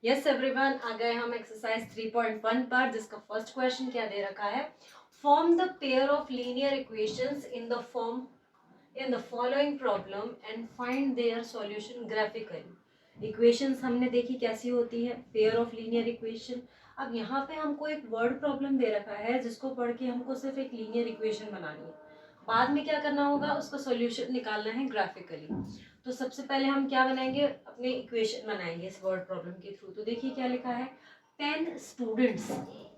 Yes everyone, आ गए हम exercise 3.1 पर, जिसका फर्स्ट क्वेश्चन क्या दे रखा है। Form the pair of linear equations in the form in the following problem and find their solution graphically. Equations हमने देखी कैसी होती है, पेयर ऑफ लीनियर इक्वेशन। अब यहाँ पे हमको एक वर्ड प्रॉब्लम दे रखा है जिसको पढ़ के हमको सिर्फ एक लीनियर इक्वेशन बनानी है। बाद में क्या करना होगा, उसका सॉल्यूशन निकालना है ग्राफिकली। तो सबसे पहले हम क्या बनाएंगे, अपने इक्वेशन बनाएंगे इस वर्ड प्रॉब्लम के थ्रू। तो देखिए क्या लिखा है, 10 स्टूडेंट्स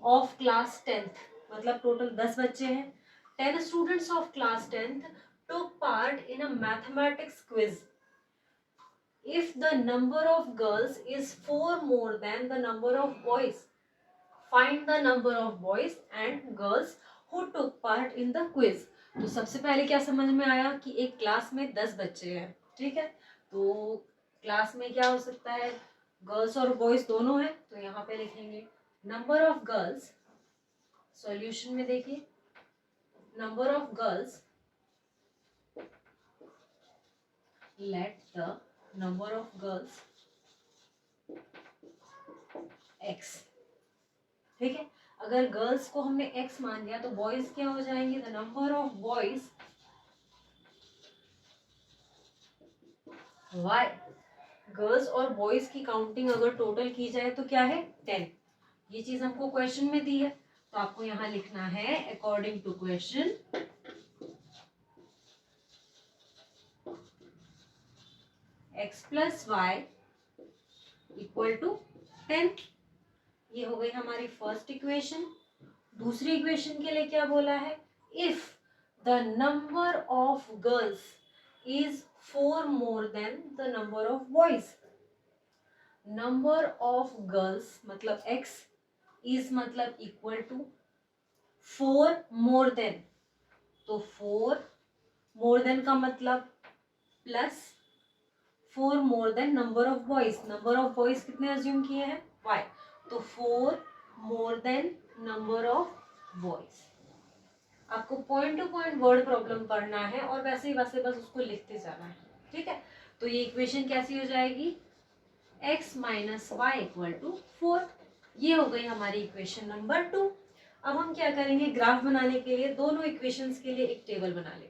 ऑफ क्लास 10th, मतलब टोटल 10 बच्चे हैं। 10 students of class 10th took part in a mathematics quiz. If the number of girls is 4 more than the number of boys, find the number of boys and girls who took part in the quiz. तो सबसे पहले क्या समझ में आया कि एक class में 10 बच्चे हैं, ठीक है। तो क्लास में क्या हो सकता है, गर्ल्स और बॉयज दोनों हैं। तो यहाँ पे लिखेंगे नंबर ऑफ गर्ल्स, सॉल्यूशन में देखिए number of girls, let the number of girls x, ठीक है। अगर गर्ल्स को हमने x मान लिया तो बॉयज क्या हो जाएंगे, the number of boys y। Girls और बॉयज की काउंटिंग अगर टोटल की जाए तो क्या है, 10। ये चीज हमको क्वेश्चन में दी है, तो आपको यहां लिखना है according to question x plus Y equal to 10। ये हो गई हमारी फर्स्ट इक्वेशन। दूसरी इक्वेशन के लिए क्या बोला है, if the number of girls is 4 more than the number of boys. Number of girls मतलब x इज मतलब इक्वल टू 4 मोर देन, तो 4 मोर देन का मतलब plus 4 more than number of boys. Number of boys कितने assume किए हैं, y, तो 4 more than number of boys. आपको point to point word problem पढ़ना है और वैसे ही वैसे बस उसको लिखते जाना है, ठीक है। तो ये इक्वेशन कैसी हो जाएगी, x minus Y equal to 4। ये हो गई हमारी इक्वेशन नंबर 2। अब हम क्या करेंगे, ग्राफ बनाने के लिए दोनों इक्वेशंस के लिए एक टेबल बना लेंगे।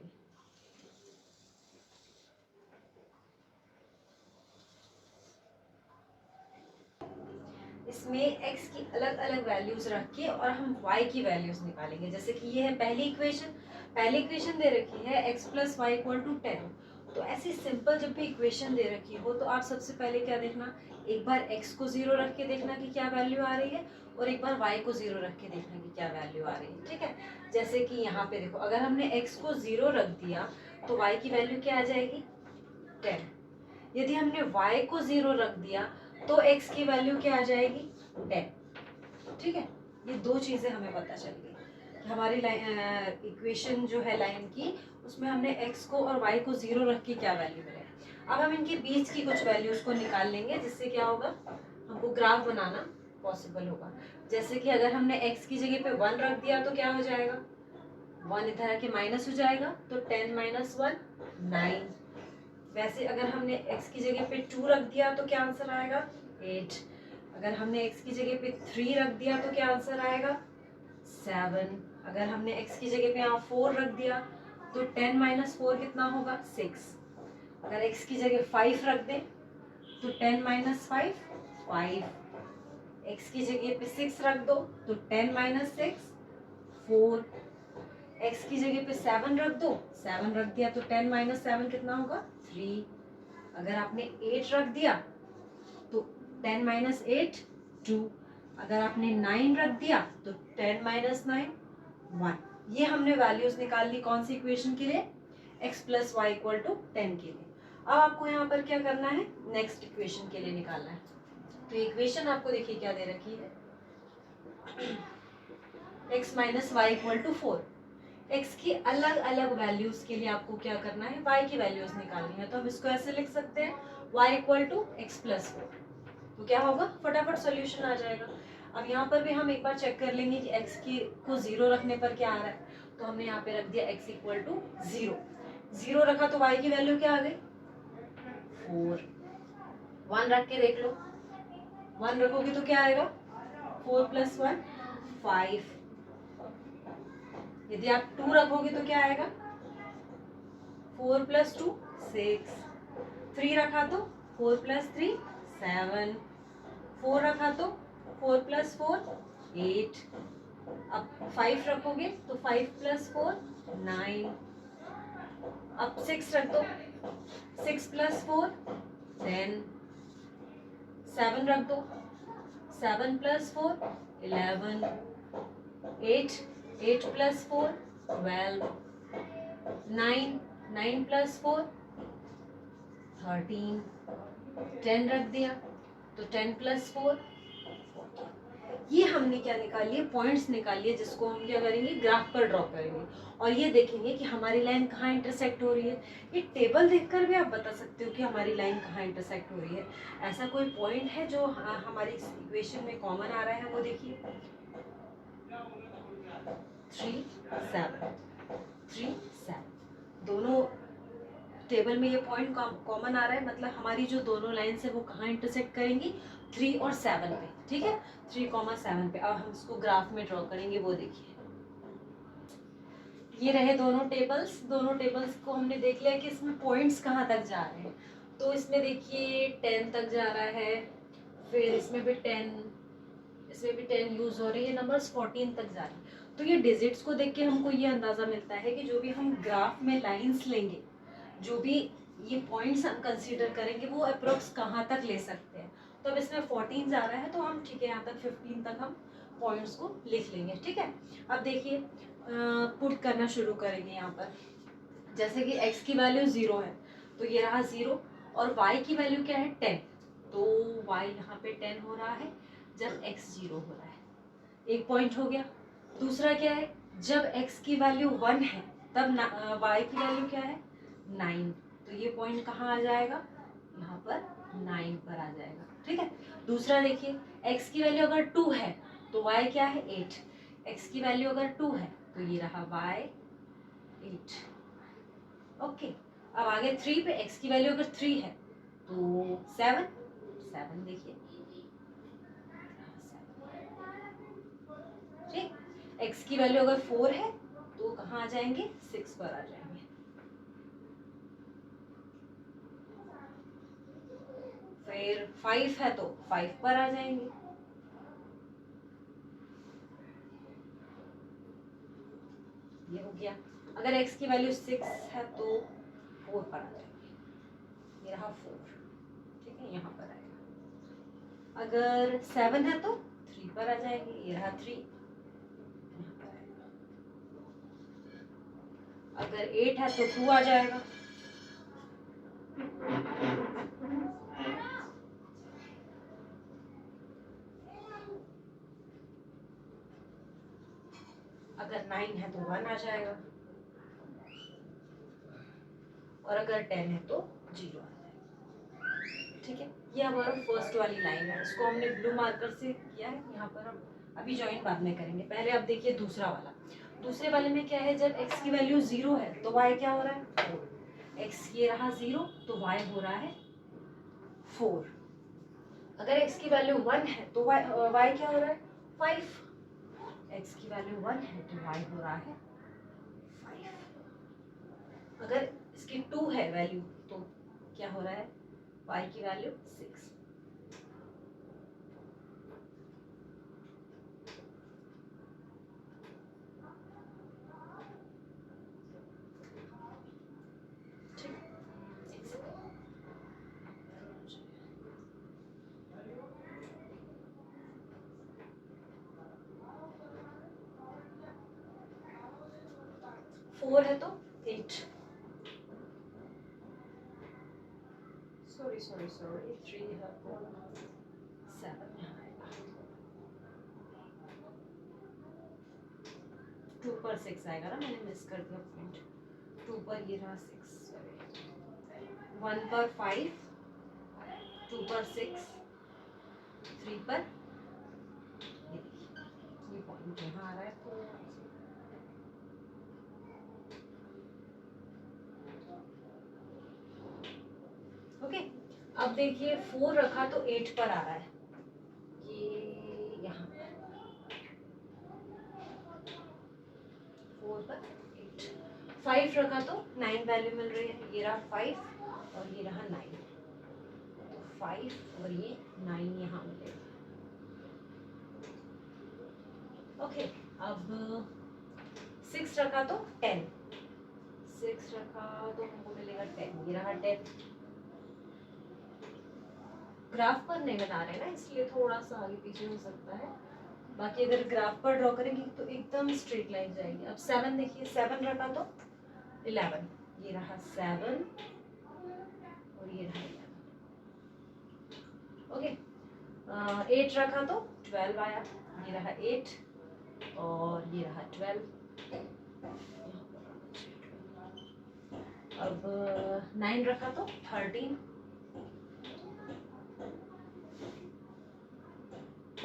इसमें x की अलग अलग वैल्यूज रख के और हम y की वैल्यूज निकालेंगे। जैसे कि ये है पहली इक्वेशन, पहली इक्वेशन दे रखी है x plus Y equal to 10। तो ऐसी सिंपल जब भी इक्वेशन दे रखी हो तो आप सबसे पहले क्या देखना, एक बार x को 0 रख के देखना कि क्या वैल्यू आ रही है, और एक बार y को 0 रख के देखना कि क्या वैल्यू आ रही है, ठीक है। जैसे कि यहाँ पे देखो, अगर हमने x को 0 रख दिया तो y की वैल्यू क्या आ जाएगी, 10। यदि हमने y को 0 रख दिया तो x की वैल्यू क्या आ जाएगी, 10, ठीक है। ये दो चीजें हमें पता चल गई। हमारी इक्वेशन जो है लाइन की, उसमें हमने x को और y को 0 रख के क्या वैल्यू मिले। अब हम इनके बीच की कुछ वैल्यूज को निकाल लेंगे, जिससे क्या होगा, हमको ग्राफ बनाना पॉसिबल होगा। जैसे कि अगर हमने x की जगह पे 1 रख दिया तो क्या हो जाएगा, 1 इधर आके माइनस हो जाएगा, तो 10 माइनस 1 9। वैसे अगर हमने x की जगह पे 2 रख दिया तो क्या आंसर आएगा, 8। अगर हमने x की जगह पे 3 रख दिया तो क्या आंसर आएगा, 7। अगर हमने x की जगह पे यहाँ 4 रख दिया तो 10 माइनस 4 कितना होगा, 6। अगर x की जगह 5 रख दें तो 10 माइनस 5 5। x की जगह पे 6 रख दो तो 10 माइनस 6 4। x की जगह पे 7 रख दो, 7 रख दिया तो 10 माइनस 7 कितना होगा, 3। अगर आपने 8 रख दिया तो 10 माइनस 8 2। अगर आपने 9 रख दिया तो 10 माइनस 9 1। ये हमने वैल्यूज निकाल ली कौन सी इक्वेशन के लिए, x plus Y equal to 10 के लिए। अब आपको यहाँ पर क्या करना है, नेक्स्ट इक्वेशन के लिए निकालना है। तो इक्वेशन आपको देखिए क्या दे रखी है, x minus Y equal to 4। x की अलग अलग वैल्यूज के लिए आपको क्या करना है, y की वैल्यूज निकालनी है। तो हम इसको ऐसे लिख सकते हैं, y equal to X plus 4। तो क्या होगा, फटाफट सॉल्यूशन आ जाएगा। अब यहाँ पर भी हम एक बार चेक कर लेंगे कि x की को 0 रखने पर क्या आ रहा है। तो हमने यहाँ पे रख दिया x इक्वल टू 0। 0 रखा तो y की वैल्यू क्या आ गई, 4। 1 रख के देख लो, 1 रखोगे तो क्या आएगा, 4 + 1 5। यदि आप 2 रखोगे तो क्या आएगा, 4 + 2 6। 3 रखा तो 4 + 3 7। 4 रखा तो 4 + 4 8। अब 5 रखोगे तो 5 + 4 9। अब 6 रख दो, 6 + 4 10। 7 रख दो, 7 + 4 11। 8 + 4 12। 9 + 4 13। 10 रख दिया तो 10 + 4 ये हमने क्या निकाल लिए, पॉइंट्स निकाल लिए, जिसको हम क्या करेंगे, ग्राफ पर ड्रॉ करेंगे और ये देखेंगे कि हमारी लाइन कहाँ इंटरसेक्ट हो रही है। ये टेबल देखकर भी आप बता सकते हो कि हमारी लाइन कहाँ इंटरसेक्ट हो रही है। ऐसा कोई पॉइंट है जो हमारी इक्वेशन में कॉमन आ रहा है, वो देखिए 3 7 3 7। दोनों टेबल में ये पॉइंट कॉमन आ रहा है, मतलब हमारी जो दोनों लाइन्स है वो कहाँ इंटरसेक्ट करेंगी, 3 और 7 पे। ठीक है, 3, 7 पे। अब हम इसको ग्राफ में ड्रॉ करेंगे, वो देखिए ये रहे दोनों टेबल्स। दोनों टेबल्स को हमने देख लिया कि इसमें पॉइंट्स कहाँ तक जा रहे हैं। तो इसमें देखिए 10 तक जा रहा है, फिर इसमें भी 10, इसमें भी 10 यूज हो रही है, नंबर्स 14 तक जा रहे हैं। तो ये डिजिट्स को देख के हमको ये अंदाजा मिलता है कि जो भी हम ग्राफ में लाइंस लेंगे, जो भी ये पॉइंट्स हम कंसीडर करेंगे, वो अप्रोक्स कहाँ तक ले सकते हैं। तो अब इसमें 14 जा रहा है तो हम ठीक है यहाँ तक 15 तक हम पॉइंट्स को लिख लेंगे। ठीक है, अब देखिए पुट करना शुरू करेंगे यहाँ पर। जैसे कि x की वैल्यू 0 है तो ये रहा 0, और y की वैल्यू क्या है 10, तो y यहाँ पे 10 हो रहा है जब x 0 हो रहा है। एक पॉइंट हो गया। दूसरा क्या है, जब x की वैल्यू 1 है तब y की वैल्यू क्या है 9, तो ये पॉइंट कहाँ आ जाएगा, यहाँ पर 9 पर आ जाएगा। ठीक है, दूसरा देखिए x की वैल्यू अगर 2 है तो y क्या है 8। x की वैल्यू अगर 2 है तो ये रहा y 8। ओके, अब आगे 3 पे x की वैल्यू अगर 3 है तो 7 देखिए, ठीक। x की वैल्यू अगर 4 है तो कहाँ आ जाएंगे, 6 पर आ जाएंगे। फिर 5 है तो 5 पर आ जाएंगे। ये हो गया। अगर x की वैल्यू 6 है तो 4 पर आ जाएंगे, ये रहा 4। ठीक है, यहाँ पर आएगा। अगर 7 है तो 3 पर आ जाएंगे, ये रहा 3, यहाँ पर आएगा। अगर 8 है तो 2 आ जाएगा। अगर 9 है तो 1 आ जाएगा, और अगर 10 है तो 0 आ जाएगा। ठीक है, ये हमारा फर्स्ट वाली लाइन है, इसको हमने ब्लू मार्कर से किया है। यहाँ पर हम अभी ज्वाइन बाद में करेंगे, पहले आप देखिए दूसरा वाला। दूसरे वाले में क्या है, जब x की वैल्यू 0 है तो y क्या हो रहा है 4। x ये रहा 0 तो y हो रहा है 4। अगर x की वैल्यू 1 है तो y क्या हो रहा है 5। x की वैल्यू 1 है तो y हो रहा है 5। अगर इसकी 2 है वैल्यू तो क्या हो रहा है, y की वैल्यू 6। फोर है तो 8, सॉरी 3 है तो 7 यहाँ आएगा। 2 पर 6 आएगा ना, मैंने मिस कर दिया पॉइंट। 2 पर ये रहा 6, 1 पर 5, 2 पर 6, 3 पर ये पॉइंट यहाँ आ रहा है तो ओके। अब देखिए 4 रखा तो 8 पर आ रहा है, 5 रखा तो 9 वैल्यू मिल रही है, ये रहा 5 और ये रहा 9, तो 5 और ये 9 यहाँ मिलेगा। ओके, अब 6 रखा तो 10, 6 रखा तो हमको मिलेगा 10, ये रहा 10। ग्राफ पर नहीं बना रहे ना, इसलिए थोड़ा सा आगे पीछे हो सकता है, बाकी अगर ग्राफ पर ड्रॉ करेंगे तो एकदम स्ट्रेट लाइन जाएगी। अब 7 देखिए, 7 रखा तो 11, ये रहा 7 और ये रहा 11। ओके, 8 रखा तो 12 आया, ये रहा 8 और ये रहा 12। अब 9 रखा तो 13,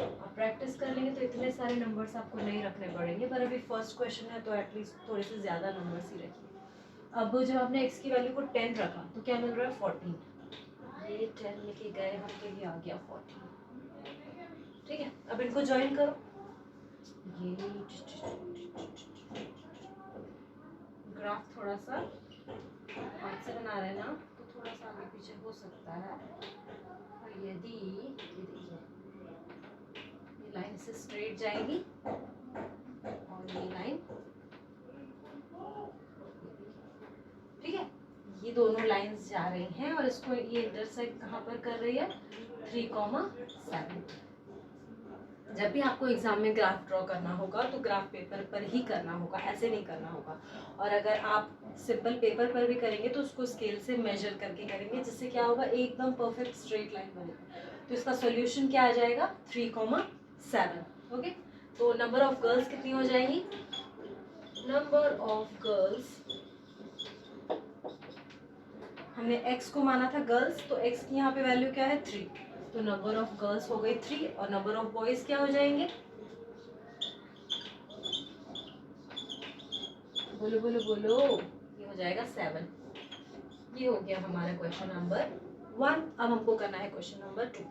आप प्रैक्टिस कर लेंगे तो इतने सारे नंबर्स आपको नहीं रखने पड़ेंगे, पर अभी फर्स्ट क्वेश्चन है तो एटलीस्ट थोड़े से ज़्यादा नंबर्स ही रखिए। अब जब आपने x की वैल्यू को 10 रखा तो क्या मिल रहा है 14, ये 10 लेके गए आपके लिए आ गया 14। ठीक है, अब इनको ज्वाइन करो, ये ग्राफ थोड़ा सा हाथ से बना रहे हैं ना तो थोड़ा सा आगे पीछे हो सकता है, और यदि ये देखिए ये लाइन से स्ट्रेट जाएगी और ये लाइन, ठीक है, ये दोनों लाइंस जा रही हैं और इसको ये इंटरसेक्ट कहाँ पर कर रही है 3,7। जब भी आपको एग्जाम में ग्राफ ड्रॉ करना होगा तो ग्राफ पेपर पर ही करना होगा, ऐसे नहीं करना होगा। और अगर आप सिंपल पेपर पर भी करेंगे तो उसको स्केल से मेजर करके करेंगे, जिससे क्या होगा एकदम परफेक्ट स्ट्रेट लाइन बनेगा। तो इसका सॉल्यूशन क्या आ जाएगा 3,7। ओके, तो नंबर ऑफ गर्ल्स कितनी हो जाएंगी, नंबर ऑफ गर्ल्स, हमने x को माना था गर्ल्स, तो x की यहाँ पे वैल्यू क्या है 3, तो नंबर ऑफ गर्ल्स हो गई 3 और नंबर ऑफ बॉयज क्या हो जाएंगे, बोलो बोलो बोलो, ये हो जाएगा 7। ये हो गया हमारा क्वेश्चन नंबर 1। अब हमको करना है क्वेश्चन नंबर 2।